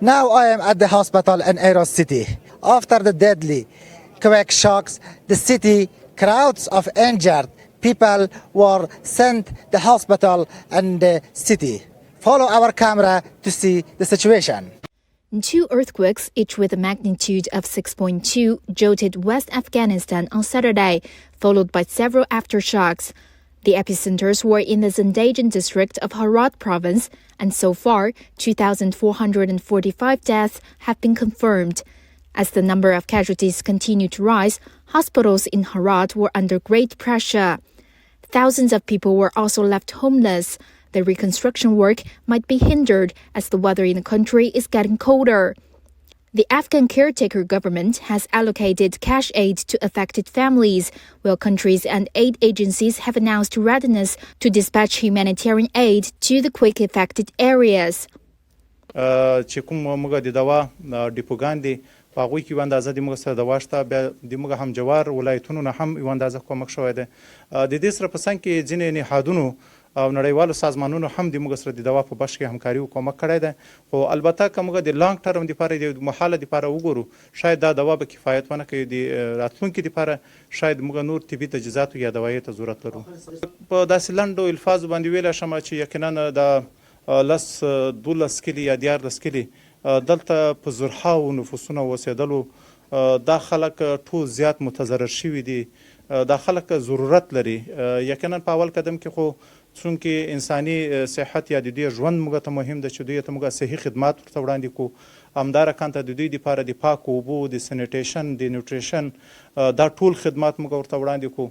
Now I am at the hospital in Eros City. After the deadly quake shocks, the city, crowds of injured people were sent to the hospital and the city. Follow our camera to see the situation. Two earthquakes, each with a magnitude of 6.2, jolted West Afghanistan on Saturday, followed by several aftershocks. The epicenters were in the Zendajan district of Heraut province, and so far, 2,445 deaths have been confirmed. As the number of casualties continue to rise, hospitals in Heraut were under great pressure. Thousands of people were also left homeless. The reconstruction work might be hindered as the weather in the country is getting colder. The Afghan caretaker government has allocated cash aid to affected families, while countries and aid agencies have announced readiness to dispatch humanitarian aid to the quake-affected areas. چې کوم موږ د دوا ډیپوګان دي په هغوی کې یوه اندازه د موږ سره دوا شته، بیا د موږ همجوار ولایتونو نه هم یوه اندازه کومک شوی دی. د دې سره په څنګ کې ځینې نهادونو او نړیوالو سازمانونو هم د موږ سره د دوا په بشر کې همکاري او کومک کړی دی. خو البته که موږ د لانګ ټرم دپاره د محاله دپاره وګورو، شاید دا دوا به کفایت ونه کوي. د راتلونکي دپاره شاید موږ نور طبي تجهیزاتو یا دوایي ته ضرورت لرو. په داسې لنډو الفاظو باندې ویلی شم چې یقینا د 12 کلي یا 14 کلي دلته په زرهاو نفوسونه اوسېدلو، دا خلک ټول زیات متضرر شوي دي. دا خلک ضرورت لري. یقینا په اول قدم کې خو څونکې انساني صحت یا د دوی ژوند موږ ته مهم ده چې دوی ته موږ صحي خدمات ورته وړاندې کړو. همدارکان ته د دوی دپاره د پاکو اوبو، د سینیټیشن، د نیوټریشن، دا ټول خدمات موږ ورته وړاندې کړو.